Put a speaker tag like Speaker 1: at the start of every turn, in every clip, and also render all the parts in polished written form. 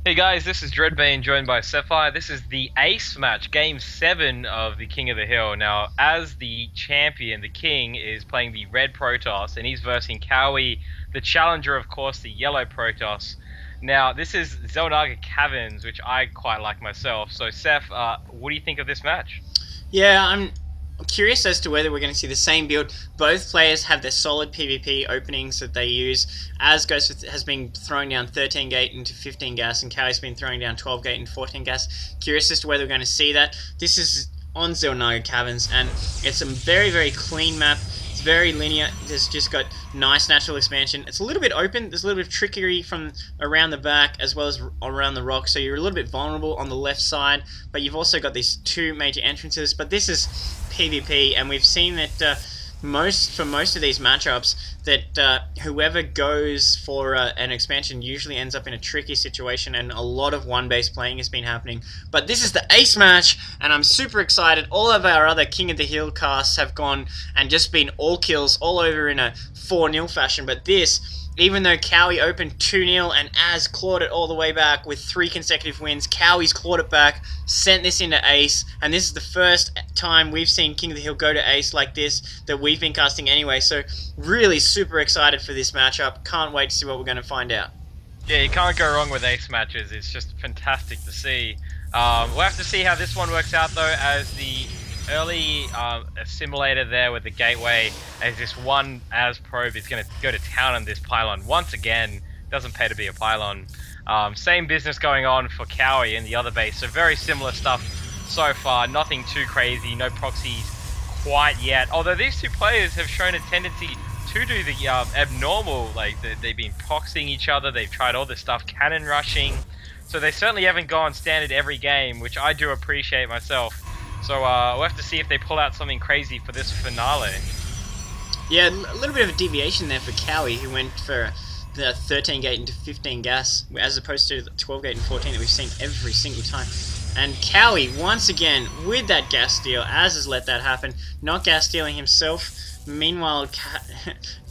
Speaker 1: Hey guys, this is Dreadbane joined by Sapphire. This is the Ace match, Game 7 of the King of the Hill. Now, as the champion, the King is playing the red Protoss, and he's versing Kowi, the challenger, of course, the yellow Protoss. Now, this is Xel'Naga Caverns, which I quite like myself. So, Seph, what do you think of this match?
Speaker 2: Yeah, I'm curious as to whether we're going to see the same build. Both players have their solid PvP openings that they use. Has been throwing down 13 gate into 15 gas, and Kowi's been throwing down 12 gate into 14 gas. Curious as to whether we're going to see that. This is on Xel'Naga Caverns, and it's a very, very clean map. It's very linear. It's just got nice natural expansion. It's a little bit open. There's a little bit of trickery from around the back as well as around the rock, so you're a little bit vulnerable on the left side, but you've also got these two major entrances. But this is PvP, and we've seen that most of these matchups that whoever goes for an expansion usually ends up in a tricky situation, and a lot of one-base playing has been happening. But this is the Ace match, and I'm super excited. All of our other King of the Hill casts have gone and just been all kills all over in a 4-0 fashion, but this, even though Kowi opened 2-0 and Azz clawed it all the way back with 3 consecutive wins, Kowi's clawed it back, sent this into Ace, and this is the first time we've seen King of the Hill go to Ace like this that we've been casting anyway, so really super excited for this matchup. Can't wait to see what we're going to find out.
Speaker 1: Yeah, you can't go wrong with Ace matches. It's just fantastic to see. We'll have to see how this one works out, though, as the early simulator there with the gateway, as this one Azz probe is going to go to town on this pylon once again. Doesn't pay to be a pylon. Same business going on for Kowi in the other base, so very similar stuff so far. Nothing too crazy, no proxies quite yet, although these two players have shown a tendency to do the abnormal, like they've been proxying each other, they've tried all this stuff, cannon rushing, so they certainly haven't gone standard every game, which I do appreciate myself. So we'll have to see if they pull out something crazy for this finale.
Speaker 2: Yeah, a little bit of a deviation there for Kowi, who went for the 13 gate into 15 gas, as opposed to the 12 gate and 14 that we've seen every single time. And Kowi, once again, with that gas steal, Azz has let that happen, not gas stealing himself. Meanwhile,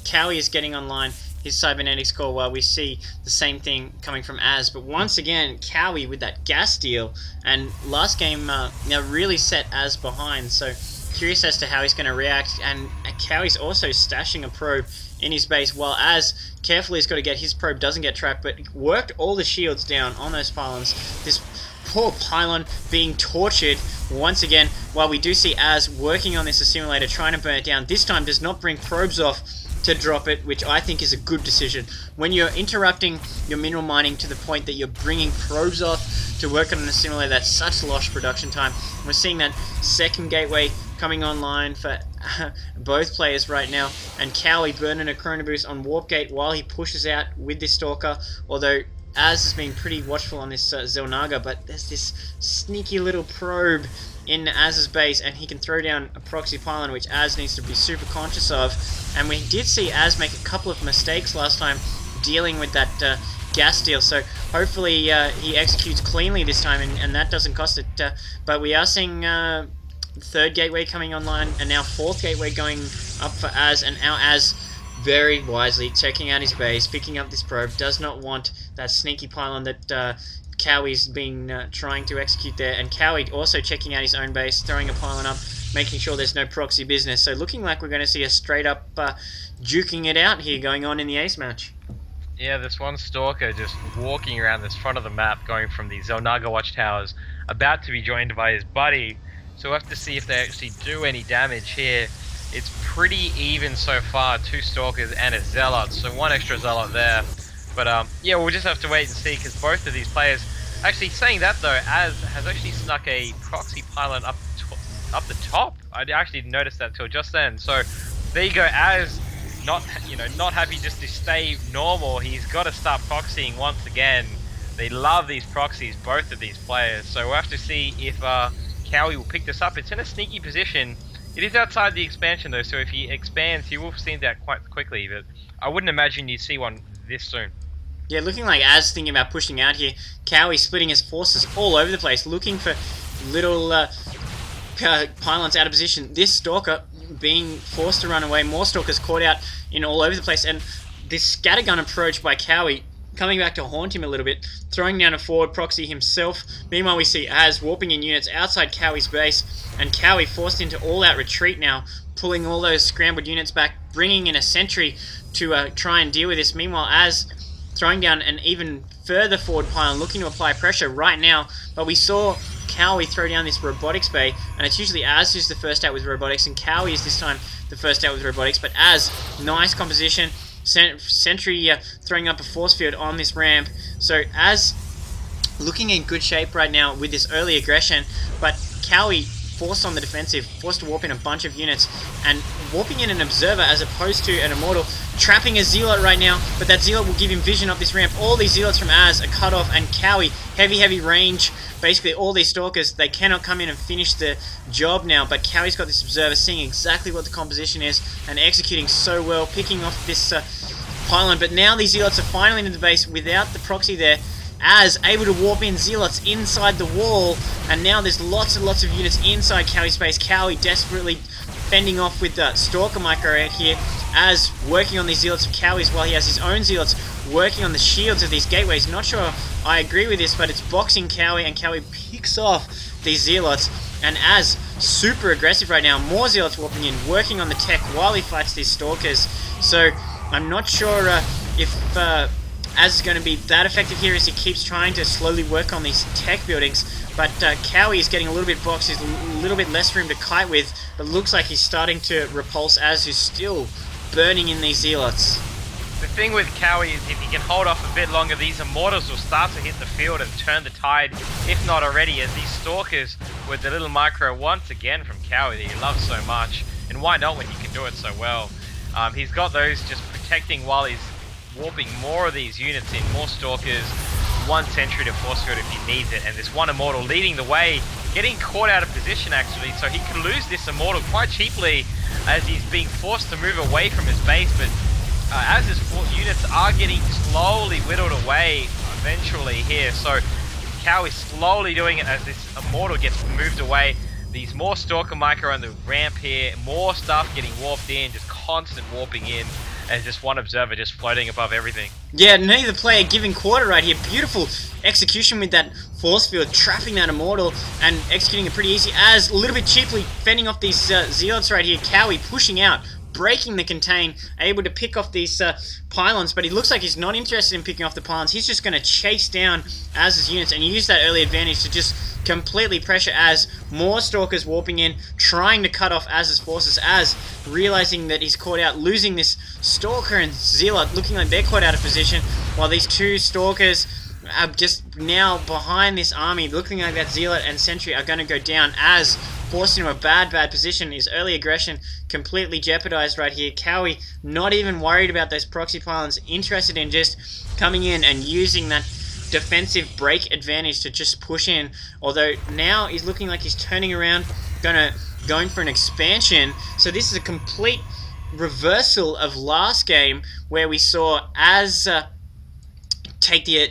Speaker 2: Kowi is getting online his cybernetics core, while we see the same thing coming from Azz. But once again, Kowi with that gas steal, and last game really set Azz behind, so curious as to how he's going to react. And Kowi's also stashing a probe in his base, while Azz carefully has got to get his probe doesn't get trapped, but worked all the shields down on those pylons. This poor pylon being tortured once again, while we do see Azz working on this assimilator, trying to burn it down. This time does not bring probes off to drop it, which I think is a good decision. When you're interrupting your mineral mining to the point that you're bringing probes off to work on an assimilator, that's such lost production time. We're seeing that second gateway coming online for both players right now, and Kowi burning a Chrono Boost on Warp Gate while he pushes out with this Stalker, although Azz has been pretty watchful on this Xel'Naga, but there's this sneaky little probe in Azz's base, and he can throw down a proxy pylon, which Azz needs to be super conscious of. And we did see Azz make a couple of mistakes last time dealing with that gas steal, so hopefully he executes cleanly this time, and that doesn't cost it. But we are seeing third gateway coming online, and now fourth gateway going up for Azz, and now Azz very wisely checking out his base, picking up this probe, does not want that sneaky pylon that Kowi's been trying to execute there, and Kowi also checking out his own base, throwing a pylon up, making sure there's no proxy business. So looking like we're going to see a straight up duking it out here going on in the Ace match.
Speaker 1: Yeah, this one Stalker just walking around this front of the map, going from the Xel'Naga watchtowers, about to be joined by his buddy. So we'll have to see if they actually do any damage here. It's pretty even so far, 2 Stalkers and a Zealot, so 1 extra Zealot there. But yeah, we'll just have to wait and see, because both of these players... Actually, saying that though, Azz has actually snuck a proxy pylon up the top. I actually didn't notice that till just then. So there you go, Azz, not happy just to stay normal. He's got to start proxying once again. They love these proxies, both of these players. So we'll have to see if Kowi will pick this up. It's in a sneaky position. It is outside the expansion though, so if he expands, he will see that quite quickly. But I wouldn't imagine you'd see one this soon.
Speaker 2: Yeah, looking like Azz thinking about pushing out here. Kowi splitting his forces all over the place, looking for little pylons out of position. This Stalker being forced to run away. More Stalkers caught out in all over the place. And this scattergun approach by Kowi coming back to haunt him a little bit, throwing down a forward proxy himself. Meanwhile, we see Azz warping in units outside Kowi's base, and Kowi forced into all-out retreat now, pulling all those scrambled units back, bringing in a sentry to try and deal with this. Meanwhile, Azz throwing down an even further forward pylon, looking to apply pressure right now, but we saw Kowi throw down this robotics bay, and it's usually Azz who's the first out with robotics, and Kowi is this time the first out with robotics, but Azz, nice composition, sentry throwing up a force field on this ramp. So Azz looking in good shape right now with this early aggression, but Kowi forced on the defensive, forced to warp in a bunch of units, and warping in an observer as opposed to an immortal, trapping a zealot right now, but that zealot will give him vision up this ramp. All these zealots from Azz are cut off, and Kowi, heavy range. Basically all these stalkers, they cannot come in and finish the job now, but Kowi's got this observer, seeing exactly what the composition is, and executing so well, picking off this pylon. But now these zealots are finally in the base without the proxy there. Azz able to warp in zealots inside the wall, and now there's lots and lots of units inside Kowi's space. Kowi desperately fending off with the Stalker micro right here. Azz working on these zealots of Kowi's while he has his own zealots working on the shields of these gateways. Not sure I agree with this, but it's boxing Kowi, and Kowi picks off these zealots, and Azz super aggressive right now. More zealots warping in, working on the tech while he fights these stalkers. So I'm not sure if Azz is going to be that effective here as he keeps trying to slowly work on these tech buildings, but Kowi is getting a little bit boxed. There's a little bit less room to kite with, but looks like he's starting to repulse Azz, who's still burning in these zealots.
Speaker 1: The thing with Kowi is if he can hold off a bit longer, these immortals will start to hit the field and turn the tide, if not already, as these stalkers with the little micro once again from Kowi that he loves so much. And why not when he can do it so well? He's got those just protecting while he's warping more of these units in, more stalkers, one sentry to force field if he needs it, and this one immortal leading the way, getting caught out of position actually, so he can lose this immortal quite cheaply as he's being forced to move away from his base. But as his units are getting slowly whittled away eventually here, so Kowi is slowly doing it as this immortal gets moved away. These more stalker micro on the ramp here, more stuff getting warped in, just constant warping in, and just one observer just floating above everything. Yeah,
Speaker 2: neither player giving quarter right here. Beautiful execution with that force field, trapping that immortal and executing it pretty easy. Azz a little bit cheaply fending off these zealots right here. Kowi pushing out, breaking the contain, able to pick off these pylons, but he looks like he's not interested in picking off the pylons. He's just going to chase down Azz's units and use that early advantage to just completely pressure Azz. More stalkers warping in, trying to cut off Azz's forces. Azz realizing that he's caught out, losing this stalker and zealot, looking like they're caught out of position, while these two stalkers are just now behind this army, looking like that zealot and sentry are going to go down. Azz forced into a bad position. His early aggression completely jeopardized right here. Kowi not even worried about those proxy pylons, interested in just coming in and using that defensive break advantage to just push in. Although now he's looking like he's turning around, going for an expansion. So this is a complete reversal of last game where we saw Azz take the